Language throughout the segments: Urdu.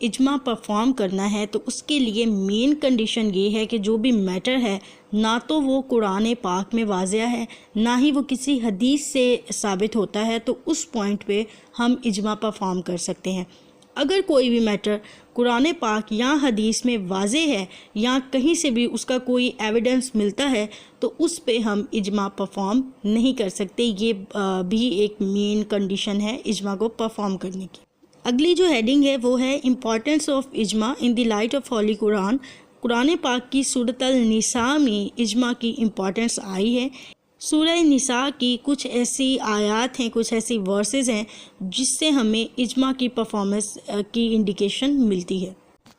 اجماع پرفارم کرنا ہے تو اس کے لیے مین کنڈیشن یہ ہے کہ جو بھی میٹر ہے نہ تو وہ قرآن پاک میں واضح ہے نہ ہی وہ کسی حدیث سے ثابت ہوتا ہے، تو اس پوائنٹ پہ ہم اجماع پرفارم کر سکتے ہیں۔ اگر کوئی بھی میٹر قرآن پاک یا حدیث میں واضح ہے یا کہیں سے بھی اس کا کوئی ایویڈنس ملتا ہے تو اس پہ ہم اجماع پرفارم نہیں کر سکتے۔ یہ بھی ایک مین کنڈیشن ہے اجماع کو پرفارم کرنے کی۔ اگلی جو ہیڈنگ ہے وہ ہے امپورٹنس آف اجماع ان دی لائٹ آف ہولی قرآن۔ قرآن پاک کی سورۃ النساء میں اجماع کی امپورٹنس آئی ہے۔ سورہ نساء کی کچھ ایسی آیات ہیں، کچھ ایسی ورسز ہیں جس سے ہمیں اجماع کی پرفارمنس کی انڈیکیشن ملتی ہے۔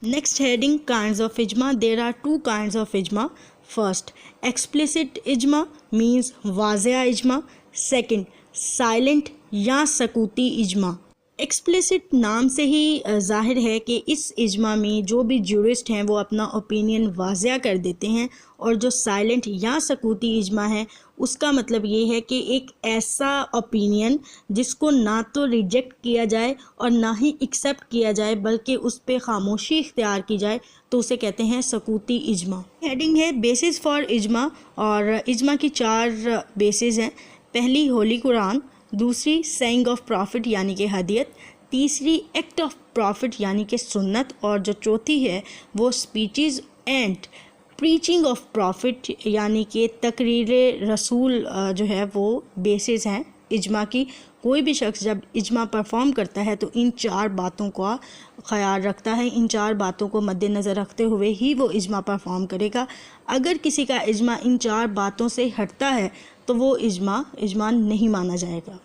نیکسٹ ہیڈنگ کائنڈز آف اجماع۔ There are two kinds of اجماع۔ فرسٹ ایکسپلیسٹ اجماع مینز واضح اجماع، سیکنڈ سائلنٹ یا سکوتی اجماع۔ ایکسپلیسٹ نام سے ہی ظاہر ہے کہ اس اجماع میں جو بھی جورسٹ ہیں وہ اپنا اوپینین واضح کر دیتے ہیں، اور جو سائلنٹ یا سکوتی اجماع ہے اس کا مطلب یہ ہے کہ ایک ایسا اوپینین جس کو نہ تو ریجیکٹ کیا جائے اور نہ ہی ایکسیپٹ کیا جائے بلکہ اس پہ خاموشی اختیار کی جائے، تو اسے کہتے ہیں سکوتی اجماع۔ ہیڈنگ ہے بیسز فار اجماع، اور اجماع کی 4 بیسز ہیں۔ پہلی ہولی قرآن، دوسری سینگ آف پرافٹ یعنی کہ حدیث، تیسری ایکٹ آف پرافٹ یعنی کہ سنت، اور جو چوتھی ہے وہ speeches and preaching of prophet یعنی کہ تقریر رسول جو ہے وہ بیسز ہیں اجماع کی۔ کوئی بھی شخص جب اجماع پرفارم کرتا ہے تو ان 4 باتوں کا خیال رکھتا ہے، ان 4 باتوں کو مد نظر رکھتے ہوئے ہی وہ اجماع پرفارم کرے گا۔ اگر کسی کا اجماع ان 4 باتوں سے ہٹتا ہے تو وہ اجماع نہیں مانا جائے گا۔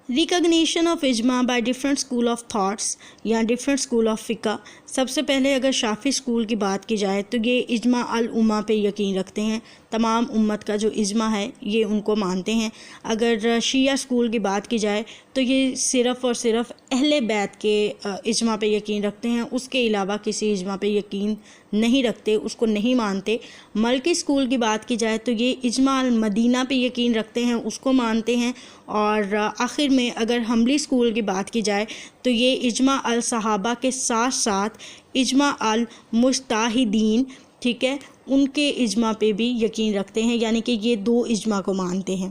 ریکگنیشن آف اجماع by different school of thoughts یا ڈفرینٹ اسکول آف فقہ۔ سب سے پہلے اگر شافعی اسکول کی بات کی جائے تو یہ اجماع الامہ پہ یقین رکھتے ہیں، تمام امت کا جو اجماع ہے یہ ان کو مانتے ہیں۔ اگر شیعہ اسکول کی بات کی جائے تو یہ صرف اور صرف اہل بیت کے اجماع پہ یقین رکھتے ہیں، اس کے علاوہ کسی اجماع پہ یقین نہیں رکھتے، اس کو نہیں مانتے۔ ملکی اسکول کی بات کی جائے تو یہ اجماع المدینہ پہ یقین رکھتے ہیں، اس کو مانتے ہیں۔ اور آخر میں اگر حنبلی اسکول کی بات کی جائے تو یہ اجماع الصحابہ کے ساتھ ساتھ اجماع المجتہدین، ٹھیک ہے، ان کے اجماع پہ بھی یقین رکھتے ہیں، یعنی کہ یہ 2 اجماع کو مانتے ہیں۔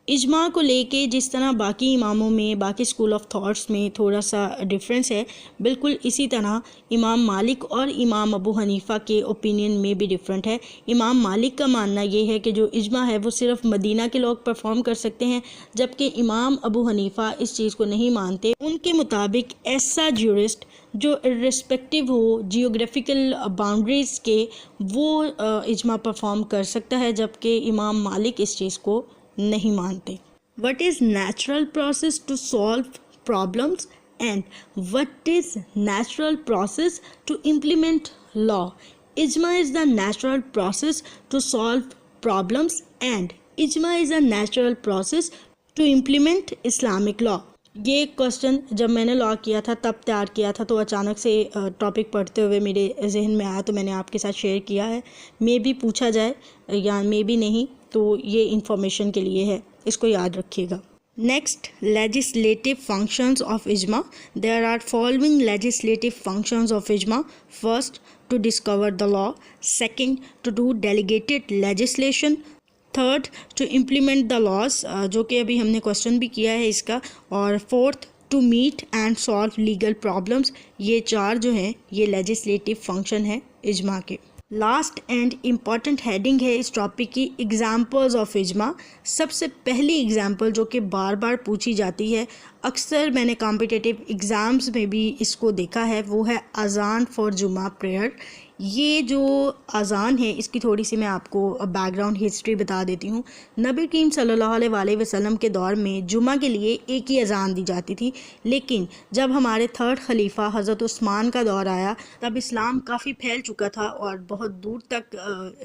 اجماع کو لے کے جس طرح باقی اماموں میں، باقی اسکول آف تھاٹس میں تھوڑا سا ڈفرینس ہے، بالکل اسی طرح امام مالک اور امام ابو حنیفہ کے اوپینین میں بھی ڈفرینٹ ہے۔ امام مالک کا ماننا یہ ہے کہ جو اجماع ہے وہ صرف مدینہ کے لوگ پرفارم کر سکتے ہیں، جبکہ امام ابو حنیفہ اس چیز کو نہیں مانتے۔ ان کے مطابق ایسا جورسٹ جو ارسپیکٹیو ہو جیوگرافیکل باؤنڈریز کے وہ اجماع پرفارم کر سکتا ہے، جبکہ امام مالک اس چیز کو نہیں مانتے۔ What is natural process to solve problems and what is natural process to implement law? Ijma is the natural process to solve problems and ijma is a natural process to implement Islamic law. یہ کوسچن جب میں نے لا کیا تھا تب تیار کیا تھا، تو اچانک سے ٹاپک پڑھتے ہوئے میرے ذہن میں آیا تو میں نے آپ کے ساتھ شیئر کیا ہے۔ مے بھی پوچھا جائے یا مے بھی نہیں، تو یہ انفارمیشن کے لیے ہے، اس کو یاد رکھیے گا۔ نیکسٹ لیجسلیٹو فنکشنز آف اجماع۔ There are following legislative functions of اجماع۔ First to discover the law, second to do delegated legislation, third to implement the laws, جو کہ ابھی ہم نے کوسچن بھی کیا ہے اس کا، اور فورتھ ٹو میٹ اینڈ سالو لیگل پرابلمس۔ یہ 4 جو ہیں یہ لیجسلیٹو فنکشن ہے اجماع کے۔ لاسٹ اینڈ امپورٹنٹ ہیڈنگ ہے اس ٹاپک کی ایگزامپلز آف اجماع۔ سب سے پہلی ایگزامپل جو کہ بار بار پوچھی جاتی ہے، اکثر میں نے کمپٹیٹیو ایگزامز میں بھی اس کو دیکھا ہے، وہ ہے اذان فار جمعہ پریئر۔ یہ جو اذان ہے اس کی تھوڑی سی میں آپ کو بیک گراؤنڈ ہسٹری بتا دیتی ہوں۔ نبی کریم صلی اللہ علیہ وسلم کے دور میں جمعہ کے لیے ایک ہی اذان دی جاتی تھی، لیکن جب ہمارے 3rd خلیفہ حضرت عثمان کا دور آیا تب اسلام کافی پھیل چکا تھا اور بہت دور تک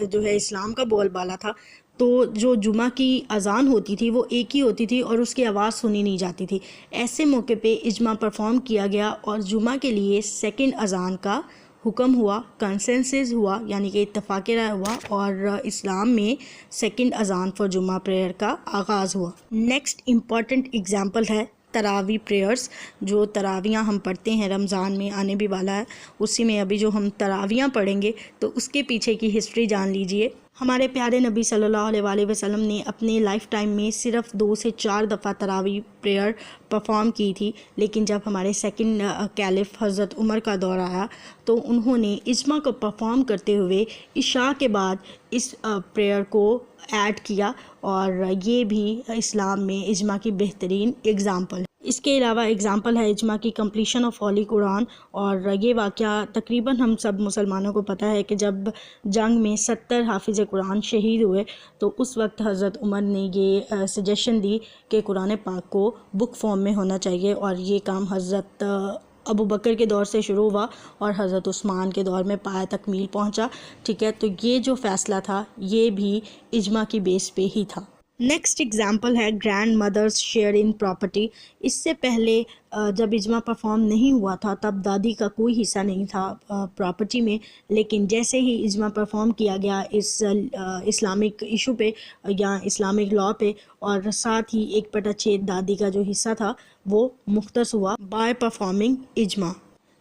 جو ہے اسلام کا بول بالا تھا، تو جو جمعہ کی اذان ہوتی تھی وہ ایک ہی ہوتی تھی اور اس کی آواز سنی نہیں جاتی تھی۔ ایسے موقع پہ اجماع پرفارم کیا گیا اور جمعہ کے لیے 2nd اذان کا حکم ہوا، کنسنسس ہوا، یعنی کہ اتفاق رائے ہوا، اور اسلام میں 2nd اذان فار جمعہ پریئر کا آغاز ہوا۔ نیکسٹ امپورٹنٹ ایگزامپل ہے تراوی پریئرز، جو تراویاں ہم پڑھتے ہیں رمضان میں آنے بھی والا ہے، اسی میں ابھی جو ہم تراویاں پڑھیں گے تو اس کے پیچھے کی ہسٹری جان لیجئے۔ ہمارے پیارے نبی صلی اللہ علیہ وآلہ وسلم نے اپنے لائف ٹائم میں صرف 2 سے 4 دفعہ تراوی پریئر پرفارم کی تھی، لیکن جب ہمارے سیکنڈ کیلف حضرت عمر کا دور آیا تو انہوں نے اجماع کو پرفارم کرتے ہوئے عشاء کے بعد اس پریئر کو ایڈ کیا، اور یہ بھی اسلام میں اجماع کی بہترین اگزامپل ہے۔ اس کے علاوہ اگزامپل ہے اجماع کی کمپلیشن آف ہولی قرآن، اور یہ واقعہ تقریباً ہم سب مسلمانوں کو پتہ ہے کہ جب جنگ میں 70 حافظ قرآن شہید ہوئے تو اس وقت حضرت عمر نے یہ سجیشن دی کہ قرآن پاک کو بک فارم میں ہونا چاہیے، اور یہ کام حضرت ابو بکر کے دور سے شروع ہوا اور حضرت عثمان کے دور میں پایہ تکمیل پہنچا، ٹھیک ہے۔ تو یہ جو فیصلہ تھا یہ بھی اجماع کی بیس پہ ہی تھا۔ نیکسٹ ایگزامپل ہے grandmother's share in property. اس سے پہلے جب اجماع پرفارم نہیں ہوا تھا تب دادی کا کوئی حصہ نہیں تھا پراپرٹی میں، لیکن جیسے ہی اجماع پرفارم کیا گیا اس اسلامک ایشو پہ یا اسلامک لاء پہ، اور ساتھ ہی 1/6 دادی کا جو حصہ تھا وہ مختص ہوا بائی پرفارمنگ اجماع۔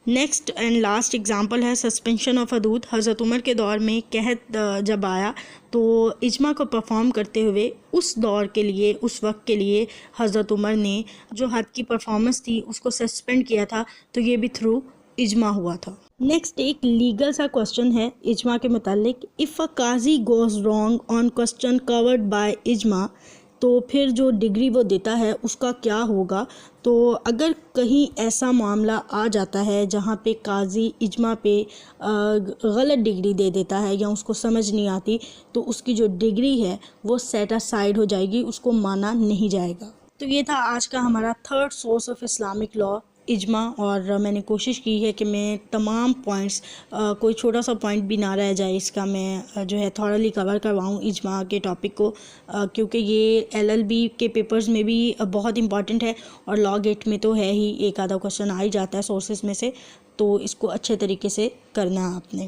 نیکسٹ اینڈ لاسٹ ایگزامپل ہے سسپینشن آف حدود۔ حضرت عمر کے دور میں قحط جب آیا تو اجماع کو پرفارم کرتے ہوئے اس دور کے لیے، اس وقت کے لیے حضرت عمر نے جو حد کی پرفارمنس تھی اس کو سسپینڈ کیا تھا، تو یہ بھی تھرو اجماع ہوا تھا۔ نیکسٹ ایک لیگل سا کوسچن ہے اجماع کے متعلق، if a Qazi goes wrong on question covered by اجماع، تو پھر جو ڈگری وہ دیتا ہے اس کا کیا ہوگا؟ تو اگر کہیں ایسا معاملہ آ جاتا ہے جہاں پہ قاضی اجماع پہ غلط ڈگری دے دیتا ہے یا اس کو سمجھ نہیں آتی، تو اس کی جو ڈگری ہے وہ سیٹ اسائیڈ ہو جائے گی، اس کو مانا نہیں جائے گا۔ تو یہ تھا آج کا ہمارا 3rd source of Islamic law, اجماع، اور میں نے کوشش کی ہے کہ میں تمام پوائنٹس، کوئی چھوٹا سا پوائنٹ بھی نہ رہ جائے اس کا، میں جو ہے تھورلی کور کرواؤں اجماع کے ٹاپک کو، کیونکہ یہ LLB کے پیپرز میں بھی بہت امپورٹنٹ ہے، اور لاء گیٹ میں تو ہے ہی، ایک آدھا کوسچن آ ہی جاتا ہے سورسز میں سے، تو اس کو اچھے طریقے سے کرنا ہے آپ نے۔